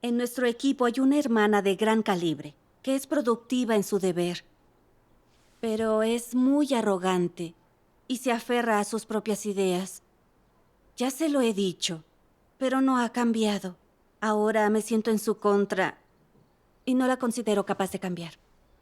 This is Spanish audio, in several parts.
En nuestro equipo hay una hermana de gran calibre, que es productiva en su deber, pero es muy arrogante y se aferra a sus propias ideas. Ya se lo he dicho, pero no ha cambiado. Ahora me siento en su contra y no la considero capaz de cambiar.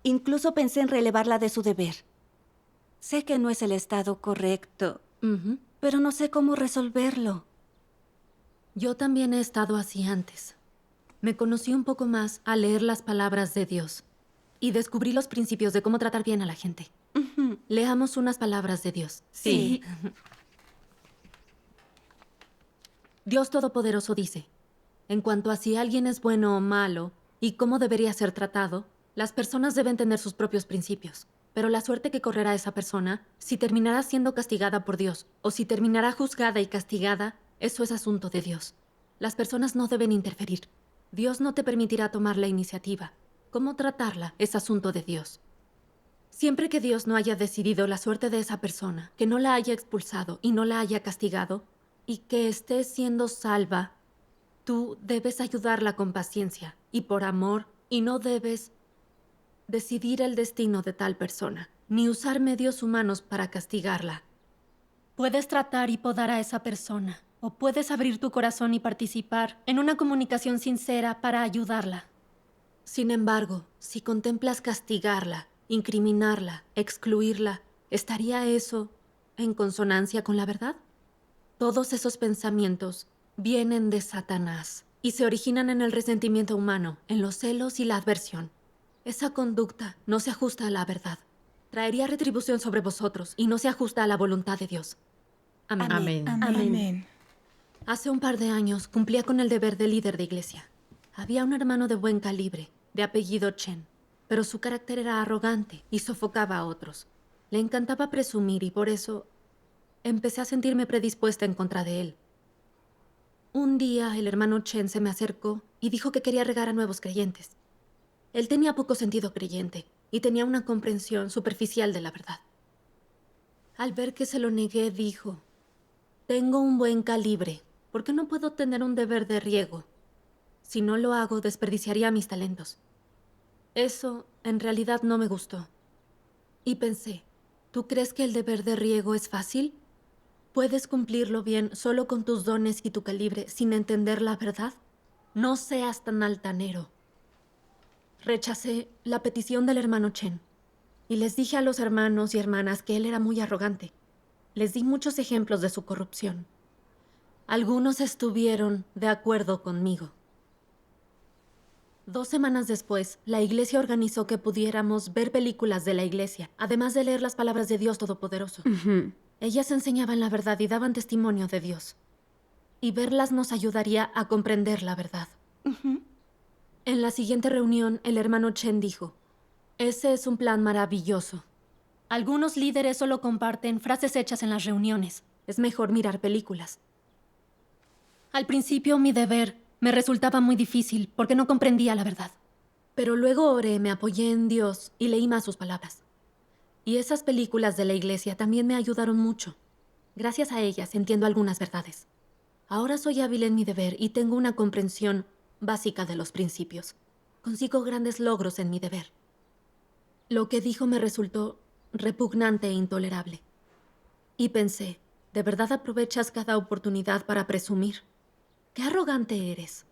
Incluso pensé en relevarla de su deber. Sé que no es el estado correcto, pero no sé cómo resolverlo. Yo también he estado así antes. Me conocí un poco más al leer las palabras de Dios y descubrí los principios de cómo tratar bien a la gente. Leamos unas palabras de Dios. Sí. Dios Todopoderoso dice, en cuanto a si alguien es bueno o malo y cómo debería ser tratado, las personas deben tener sus propios principios. Pero la suerte que correrá esa persona, si terminará siendo castigada por Dios o si terminará juzgada y castigada, eso es asunto de Dios. Las personas no deben interferir. Dios no te permitirá tomar la iniciativa. Cómo tratarla es asunto de Dios. Siempre que Dios no haya decidido la suerte de esa persona, que no la haya expulsado y no la haya castigado, y que esté siendo salva, tú debes ayudarla con paciencia y por amor, y no debes decidir el destino de tal persona, ni usar medios humanos para castigarla. Puedes tratar y podar a esa persona, o puedes abrir tu corazón y participar en una comunicación sincera para ayudarla. Sin embargo, si contemplas castigarla, incriminarla, excluirla, ¿estaría eso en consonancia con la verdad? Todos esos pensamientos vienen de Satanás y se originan en el resentimiento humano, en los celos y la adversión. Esa conducta no se ajusta a la verdad. Traería retribución sobre vosotros y no se ajusta a la voluntad de Dios. Amén. Amén. Amén. Hace un par de años cumplía con el deber de líder de iglesia. Había un hermano de buen calibre, de apellido Chen, pero su carácter era arrogante y sofocaba a otros. Le encantaba presumir y por eso empecé a sentirme predispuesta en contra de él. Un día el hermano Chen se me acercó y dijo que quería regar a nuevos creyentes. Él tenía poco sentido creyente y tenía una comprensión superficial de la verdad. Al ver que se lo negué, dijo, «Tengo un buen calibre. ¿Por qué no puedo tener un deber de riego? Si no lo hago, desperdiciaría mis talentos». Eso, en realidad, no me gustó. Y pensé, ¿tú crees que el deber de riego es fácil? ¿Puedes cumplirlo bien solo con tus dones y tu calibre sin entender la verdad? No seas tan altanero. Rechacé la petición del hermano Chen y les dije a los hermanos y hermanas que él era muy arrogante. Les di muchos ejemplos de su corrupción. Algunos estuvieron de acuerdo conmigo. 2 semanas después, la iglesia organizó que pudiéramos ver películas de la iglesia, además de leer las palabras de Dios Todopoderoso. Ellas enseñaban la verdad y daban testimonio de Dios. Y verlas nos ayudaría a comprender la verdad. En la siguiente reunión, el hermano Chen dijo, «Ese es un plan maravilloso. Algunos líderes solo comparten frases hechas en las reuniones. Es mejor mirar películas». Al principio mi deber me resultaba muy difícil porque no comprendía la verdad. Pero luego oré, me apoyé en Dios y leí más sus palabras. Y esas películas de la iglesia también me ayudaron mucho. Gracias a ellas entiendo algunas verdades. Ahora soy hábil en mi deber y tengo una comprensión básica de los principios. Consigo grandes logros en mi deber. Lo que dijo me resultó repugnante e intolerable. Y pensé, ¿de verdad aprovechas cada oportunidad para presumir? ¡Qué arrogante eres!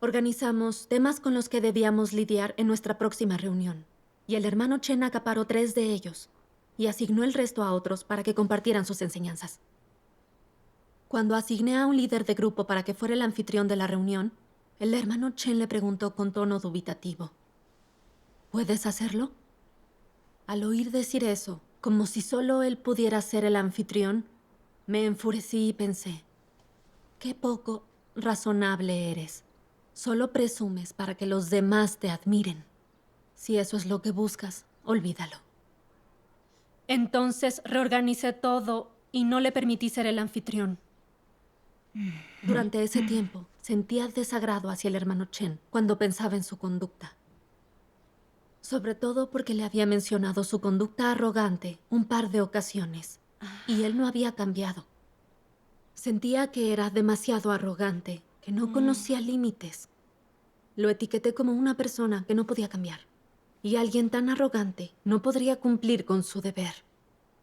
Organizamos temas con los que debíamos lidiar en nuestra próxima reunión. Y el hermano Chen acaparó 3 de ellos y asignó el resto a otros para que compartieran sus enseñanzas. Cuando asigné a un líder de grupo para que fuera el anfitrión de la reunión, el hermano Chen le preguntó con tono dubitativo, ¿puedes hacerlo? Al oír decir eso, como si solo él pudiera ser el anfitrión, me enfurecí y pensé, qué poco razonable eres. Solo presumes para que los demás te admiren. Si eso es lo que buscas, olvídalo. Entonces reorganicé todo y no le permití ser el anfitrión. Durante ese tiempo, sentía desagrado hacia el hermano Chen cuando pensaba en su conducta. Sobre todo porque le había mencionado su conducta arrogante un par de ocasiones, y él no había cambiado. Sentía que era demasiado arrogante, que no conocía límites. Lo etiqueté como una persona que no podía cambiar. Y alguien tan arrogante no podría cumplir con su deber.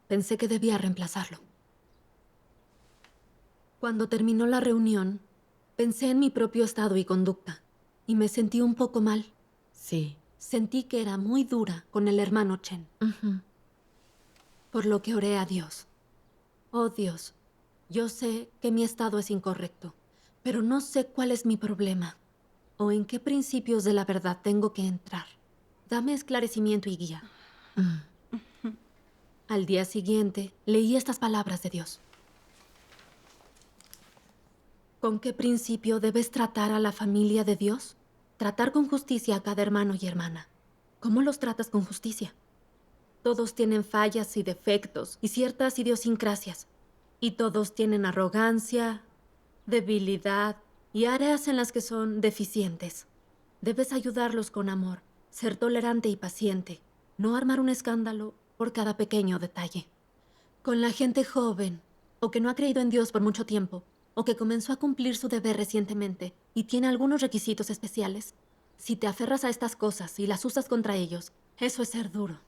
Pensé que debía reemplazarlo. Cuando terminó la reunión, pensé en mi propio estado y conducta, y me sentí un poco mal. Sí. Sentí que era muy dura con el hermano Chen. Por lo que oré a Dios. Oh Dios, yo sé que mi estado es incorrecto, pero no sé cuál es mi problema o en qué principios de la verdad tengo que entrar. Dame esclarecimiento y guía. Al día siguiente, leí estas palabras de Dios. ¿Con qué principio debes tratar a la familia de Dios? Tratar con justicia a cada hermano y hermana. ¿Cómo los tratas con justicia? Todos tienen fallas y defectos y ciertas idiosincrasias. Y todos tienen arrogancia, debilidad y áreas en las que son deficientes. Debes ayudarlos con amor, ser tolerante y paciente, no armar un escándalo por cada pequeño detalle. Con la gente joven, o que no ha creído en Dios por mucho tiempo, o que comenzó a cumplir su deber recientemente y tiene algunos requisitos especiales, si te aferras a estas cosas y las usas contra ellos, eso es ser duro.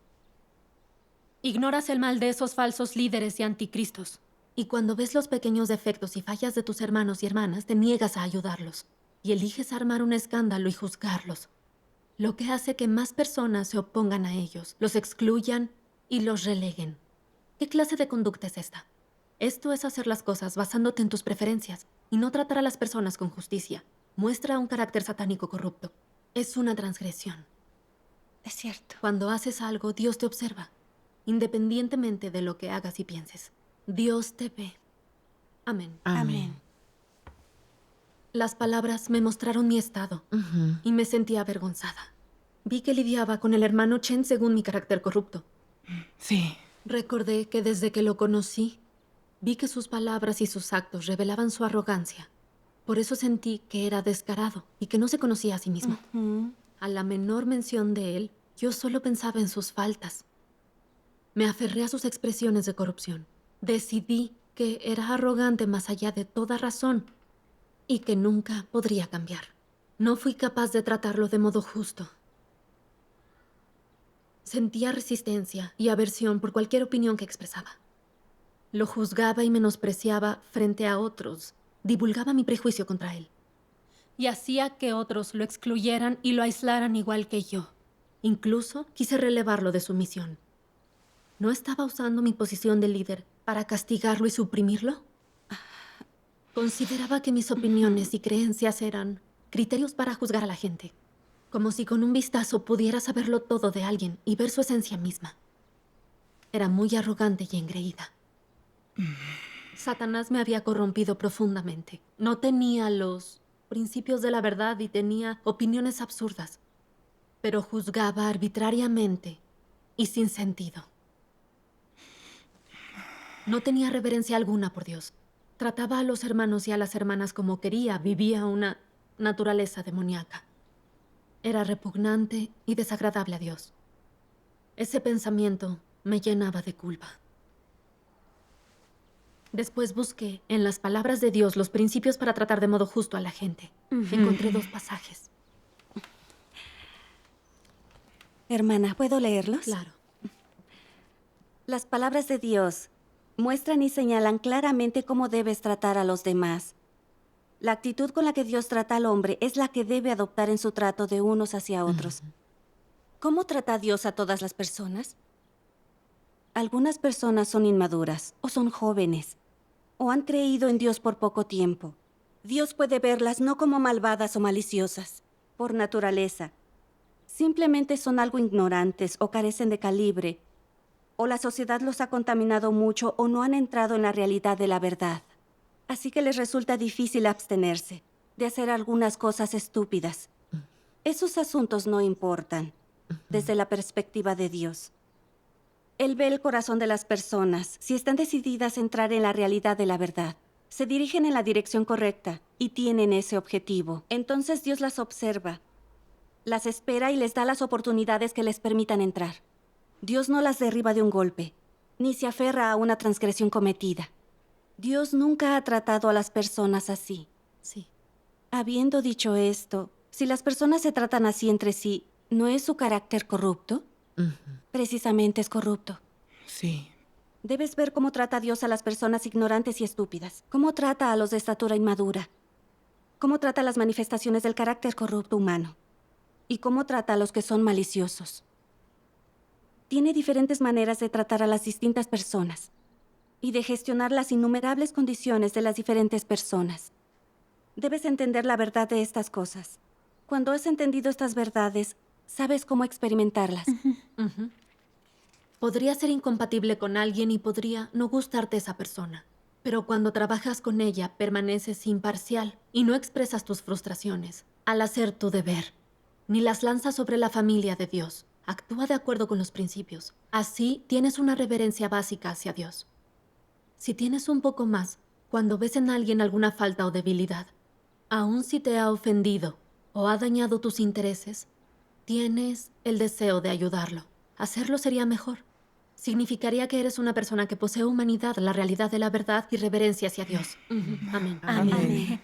Ignoras el mal de esos falsos líderes y anticristos. Y cuando ves los pequeños defectos y fallas de tus hermanos y hermanas, te niegas a ayudarlos. Y eliges armar un escándalo y juzgarlos. Lo que hace que más personas se opongan a ellos, los excluyan y los releguen. ¿Qué clase de conducta es esta? Esto es hacer las cosas basándote en tus preferencias y no tratar a las personas con justicia. Muestra un carácter satánico corrupto. Es una transgresión. Es cierto. Cuando haces algo, Dios te observa, independientemente de lo que hagas y pienses. Dios te ve. Amén. Amén. Las palabras me mostraron mi estado y me sentí avergonzada. Vi que lidiaba con el hermano Chen según mi carácter corrupto. Sí. Recordé que desde que lo conocí, vi que sus palabras y sus actos revelaban su arrogancia. Por eso sentí que era descarado y que no se conocía a sí mismo. A la menor mención de él, yo solo pensaba en sus faltas. Me aferré a sus expresiones de corrupción. Decidí que era arrogante más allá de toda razón y que nunca podría cambiar. No fui capaz de tratarlo de modo justo. Sentía resistencia y aversión por cualquier opinión que expresaba. Lo juzgaba y menospreciaba frente a otros. Divulgaba mi prejuicio contra él. Y hacía que otros lo excluyeran y lo aislaran igual que yo. Incluso quise relevarlo de su misión. ¿No estaba usando mi posición de líder para castigarlo y suprimirlo? Consideraba que mis opiniones y creencias eran criterios para juzgar a la gente. Como si con un vistazo pudiera saberlo todo de alguien y ver su esencia misma. Era muy arrogante y engreída. Satanás me había corrompido profundamente. No tenía los principios de la verdad y tenía opiniones absurdas, pero juzgaba arbitrariamente y sin sentido. No tenía reverencia alguna por Dios. Trataba a los hermanos y a las hermanas como quería. Vivía una naturaleza demoníaca. Era repugnante y desagradable a Dios. Ese pensamiento me llenaba de culpa. Después busqué en las palabras de Dios los principios para tratar de modo justo a la gente. Encontré 2 pasajes. Hermana, ¿puedo leerlos? Claro. Las palabras de Dios muestran y señalan claramente cómo debes tratar a los demás. La actitud con la que Dios trata al hombre es la que debe adoptar en su trato de unos hacia otros. ¿Cómo trata Dios a todas las personas? Algunas personas son inmaduras, o son jóvenes, o han creído en Dios por poco tiempo. Dios puede verlas no como malvadas o maliciosas, por naturaleza. Simplemente son algo ignorantes o carecen de calibre, o la sociedad los ha contaminado mucho o no han entrado en la realidad de la verdad. Así que les resulta difícil abstenerse de hacer algunas cosas estúpidas. Esos asuntos no importan desde la perspectiva de Dios. Él ve el corazón de las personas. Si están decididas a entrar en la realidad de la verdad, se dirigen en la dirección correcta y tienen ese objetivo. Entonces Dios las observa, las espera y les da las oportunidades que les permitan entrar. Dios no las derriba de un golpe, ni se aferra a una transgresión cometida. Dios nunca ha tratado a las personas así. Sí. Habiendo dicho esto, si las personas se tratan así entre sí, ¿no es su carácter corrupto? Precisamente es corrupto. Sí. Debes ver cómo trata Dios a las personas ignorantes y estúpidas. Cómo trata a los de estatura inmadura. Cómo trata las manifestaciones del carácter corrupto humano. Y cómo trata a los que son maliciosos. Tiene diferentes maneras de tratar a las distintas personas y de gestionar las innumerables condiciones de las diferentes personas. Debes entender la verdad de estas cosas. Cuando has entendido estas verdades, sabes cómo experimentarlas. Podría ser incompatible con alguien y podría no gustarte esa persona. Pero cuando trabajas con ella, permaneces imparcial y no expresas tus frustraciones al hacer tu deber, ni las lanzas sobre la familia de Dios. Actúa de acuerdo con los principios. Así tienes una reverencia básica hacia Dios. Si tienes un poco más, cuando ves en alguien alguna falta o debilidad, aun si te ha ofendido o ha dañado tus intereses, tienes el deseo de ayudarlo. Hacerlo sería mejor. Significaría que eres una persona que posee humanidad, la realidad de la verdad y reverencia hacia Dios. Amén. Amén.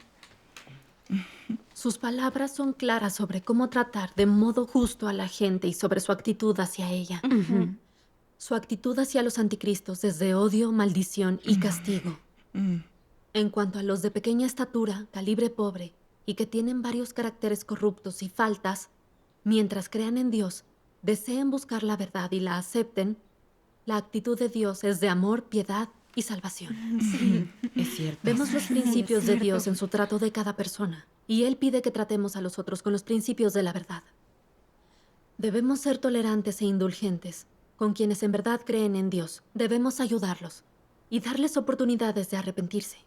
Sus palabras son claras sobre cómo tratar de modo justo a la gente y sobre su actitud hacia ella. Su actitud hacia los anticristos es de odio, maldición y castigo. En cuanto a los de pequeña estatura, calibre pobre, y que tienen varios caracteres corruptos y faltas, mientras crean en Dios, deseen buscar la verdad y la acepten, la actitud de Dios es de amor, piedad y salvación. Sí, es cierto. Vemos los principios de Dios en su trato de cada persona, y Él pide que tratemos a los otros con los principios de la verdad. Debemos ser tolerantes e indulgentes con quienes en verdad creen en Dios. Debemos ayudarlos y darles oportunidades de arrepentirse.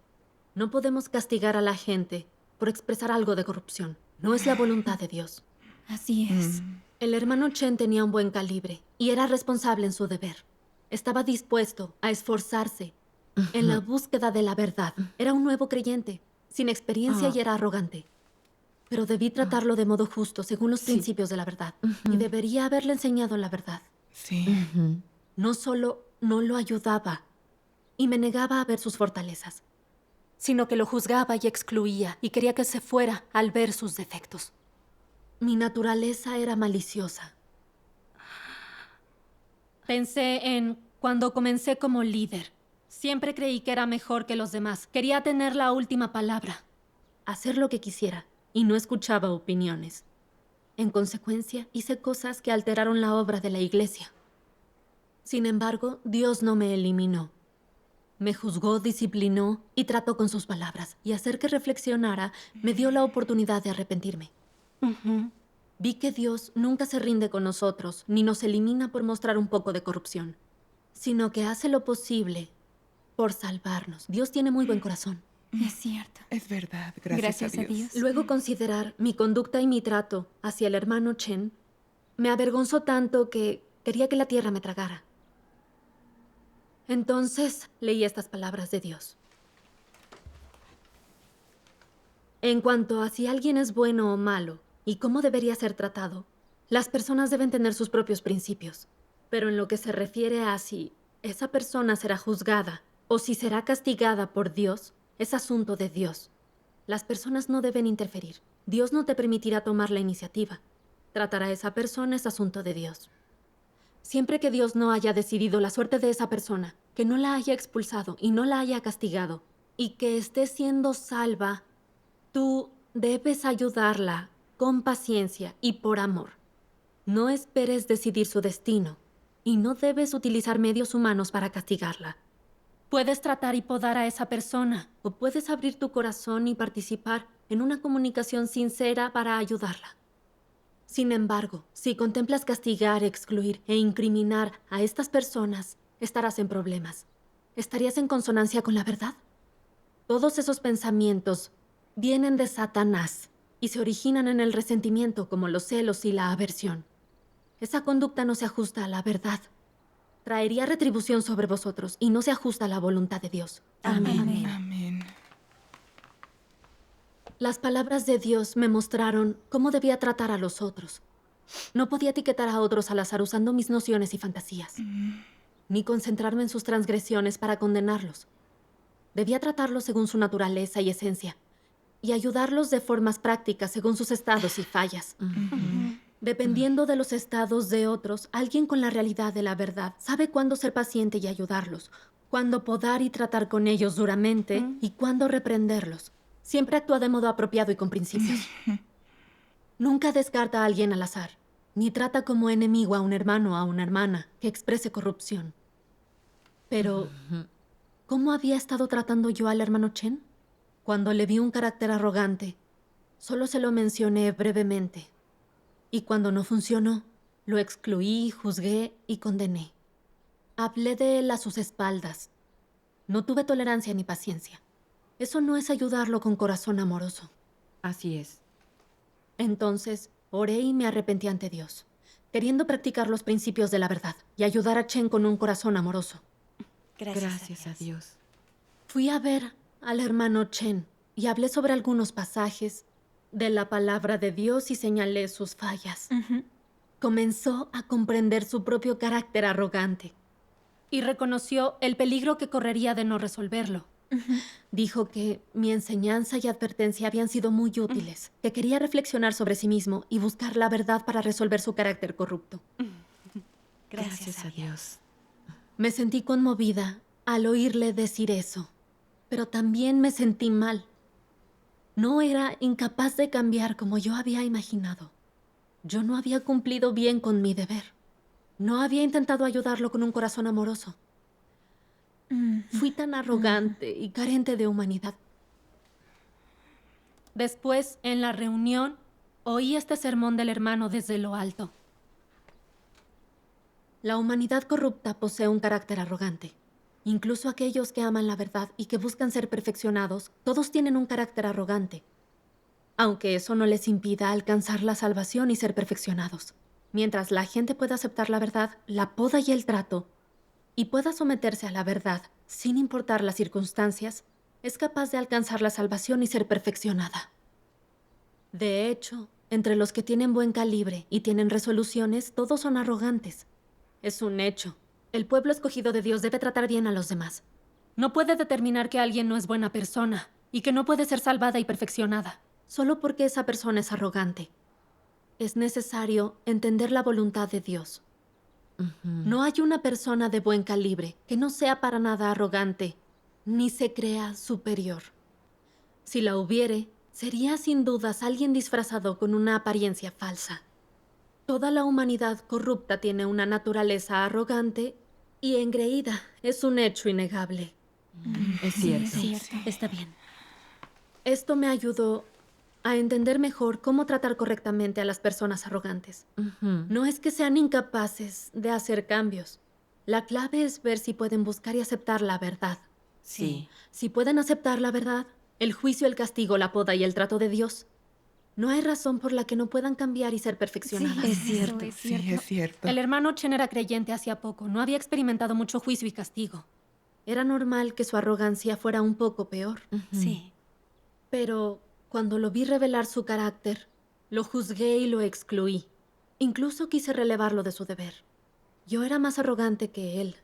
No podemos castigar a la gente por expresar algo de corrupción. No es la voluntad de Dios. Así es. El hermano Chen tenía un buen calibre y era responsable en su deber. Estaba dispuesto a esforzarse en la búsqueda de la verdad. Era un nuevo creyente, sin experiencia y era arrogante. Pero debí tratarlo de modo justo, según los principios de la verdad. Y debería haberle enseñado la verdad. Sí. No solo no lo ayudaba y me negaba a ver sus fortalezas, sino que lo juzgaba y excluía y quería que se fuera al ver sus defectos. Mi naturaleza era maliciosa. Pensé en cuando comencé como líder. Siempre creí que era mejor que los demás. Quería tener la última palabra. Hacer lo que quisiera y no escuchaba opiniones. En consecuencia, hice cosas que alteraron la obra de la iglesia. Sin embargo, Dios no me eliminó. Me juzgó, disciplinó y trató con sus palabras. Y hacer que reflexionara me dio la oportunidad de arrepentirme. Vi que Dios nunca se rinde con nosotros, ni nos elimina por mostrar un poco de corrupción, sino que hace lo posible por salvarnos. Dios tiene muy buen corazón. Es cierto. Es verdad, gracias a Dios. Luego considerar mi conducta y mi trato hacia el hermano Chen me avergonzó tanto que quería que la tierra me tragara. Entonces leí estas palabras de Dios. En cuanto a si alguien es bueno o malo y cómo debería ser tratado, las personas deben tener sus propios principios. Pero en lo que se refiere a si esa persona será juzgada o si será castigada por Dios, es asunto de Dios. Las personas no deben interferir. Dios no te permitirá tomar la iniciativa. Tratar a esa persona es asunto de Dios. Siempre que Dios no haya decidido la suerte de esa persona, que no la haya expulsado y no la haya castigado, y que esté siendo salva, tú debes ayudarla con paciencia y por amor. No esperes decidir su destino, y no debes utilizar medios humanos para castigarla. Puedes tratar y podar a esa persona. O puedes abrir tu corazón y participar en una comunicación sincera para ayudarla. Sin embargo, si contemplas castigar, excluir e incriminar a estas personas, estarás en problemas. ¿Estarías en consonancia con la verdad? Todos esos pensamientos vienen de Satanás y se originan en el resentimiento, como los celos y la aversión. Esa conducta no se ajusta a la verdad. Traería retribución sobre vosotros y no se ajusta a la voluntad de Dios. Amén. Amén. Las palabras de Dios me mostraron cómo debía tratar a los otros. No podía etiquetar a otros al azar usando mis nociones y fantasías, ni concentrarme en sus transgresiones para condenarlos. Debía tratarlos según su naturaleza y esencia, y ayudarlos de formas prácticas según sus estados y fallas. Dependiendo de los estados de otros, alguien con la realidad de la verdad sabe cuándo ser paciente y ayudarlos, cuándo podar y tratar con ellos duramente y cuándo reprenderlos. Siempre actúa de modo apropiado y con principios. Nunca descarta a alguien al azar, ni trata como enemigo a un hermano o a una hermana que exprese corrupción. Pero, ¿cómo había estado tratando yo al hermano Chen? Cuando le vi un carácter arrogante, solo se lo mencioné brevemente. Y cuando no funcionó, lo excluí, juzgué y condené. Hablé de él a sus espaldas. No tuve tolerancia ni paciencia. Eso no es ayudarlo con corazón amoroso. Así es. Entonces, oré y me arrepentí ante Dios, queriendo practicar los principios de la verdad y ayudar a Chen con un corazón amoroso. Gracias a Dios. Fui a ver al hermano Chen y hablé sobre algunos pasajes de la palabra de Dios y señalé sus fallas. Comenzó a comprender su propio carácter arrogante. Y reconoció el peligro que correría de no resolverlo. Dijo que mi enseñanza y advertencia habían sido muy útiles, que quería reflexionar sobre sí mismo y buscar la verdad para resolver su carácter corrupto. Gracias a Dios. Me sentí conmovida al oírle decir eso, pero también me sentí mal. No era incapaz de cambiar como yo había imaginado. Yo no había cumplido bien con mi deber. No había intentado ayudarlo con un corazón amoroso. Fui tan arrogante y carente de humanidad. Después, en la reunión, oí este sermón del hermano desde lo alto. La humanidad corrupta posee un carácter arrogante. Incluso aquellos que aman la verdad y que buscan ser perfeccionados, todos tienen un carácter arrogante. Aunque eso no les impida alcanzar la salvación y ser perfeccionados. Mientras la gente pueda aceptar la verdad, la poda y el trato, y pueda someterse a la verdad sin importar las circunstancias, es capaz de alcanzar la salvación y ser perfeccionada. De hecho, entre los que tienen buen calibre y tienen resoluciones, todos son arrogantes. Es un hecho. El pueblo escogido de Dios debe tratar bien a los demás. No puede determinar que alguien no es buena persona y que no puede ser salvada y perfeccionada. Solo porque esa persona es arrogante. Es necesario entender la voluntad de Dios. No hay una persona de buen calibre que no sea para nada arrogante, ni se crea superior. Si la hubiere, sería sin dudas alguien disfrazado con una apariencia falsa. Toda la humanidad corrupta tiene una naturaleza arrogante y engreída. Es un hecho innegable. Es cierto. Sí, es cierto. Está bien. Esto me ayudó a entender mejor cómo tratar correctamente a las personas arrogantes. No es que sean incapaces de hacer cambios. La clave es ver si pueden buscar y aceptar la verdad. Sí. Si pueden aceptar la verdad, el juicio, el castigo, la poda y el trato de Dios, no hay razón por la que no puedan cambiar y ser perfeccionadas. Es cierto. Sí, es cierto. El hermano Chen era creyente hacía poco. No había experimentado mucho juicio y castigo. Era normal que su arrogancia fuera un poco peor. Sí. Pero cuando lo vi revelar su carácter, lo juzgué y lo excluí. Incluso quise relevarlo de su deber. Yo era más arrogante que él.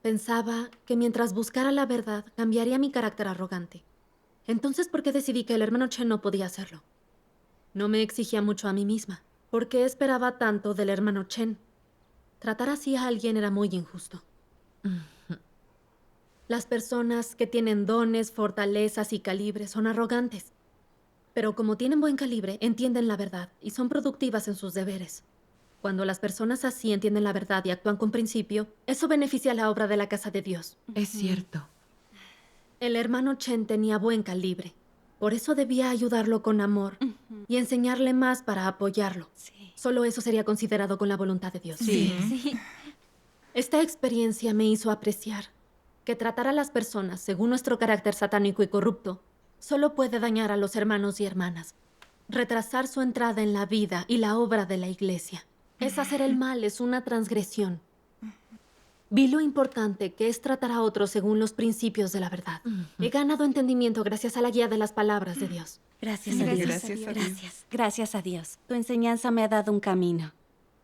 Pensaba que mientras buscara la verdad, cambiaría mi carácter arrogante. Entonces, ¿por qué decidí que el hermano Chen no podía hacerlo? No me exigía mucho a mí misma. ¿Por qué esperaba tanto del hermano Chen? Tratar así a alguien era muy injusto. Las personas que tienen dones, fortalezas y calibre son arrogantes. Pero como tienen buen calibre, entienden la verdad y son productivas en sus deberes. Cuando las personas así entienden la verdad y actúan con principio, eso beneficia la obra de la casa de Dios. Es cierto. El hermano Chen tenía buen calibre. Por eso debía ayudarlo con amor y enseñarle más para apoyarlo. Sí. Solo eso sería considerado con la voluntad de Dios. Sí. Esta experiencia me hizo apreciar que tratar a las personas según nuestro carácter satánico y corrupto solo puede dañar a los hermanos y hermanas, retrasar su entrada en la vida y la obra de la iglesia. Es hacer el mal, es una transgresión. Vi lo importante que es tratar a otros según los principios de la verdad. He ganado entendimiento gracias a la guía de las palabras de Dios. Gracias a Dios. Gracias a Dios. Gracias a Dios. Tu enseñanza me ha dado un camino.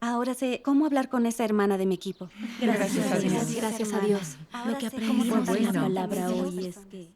Ahora sé cómo hablar con esa hermana de mi equipo. Gracias a Dios. Gracias a Dios. Ahora Lo que sé aprendí cómo fue tratar la bueno. palabra hoy es que...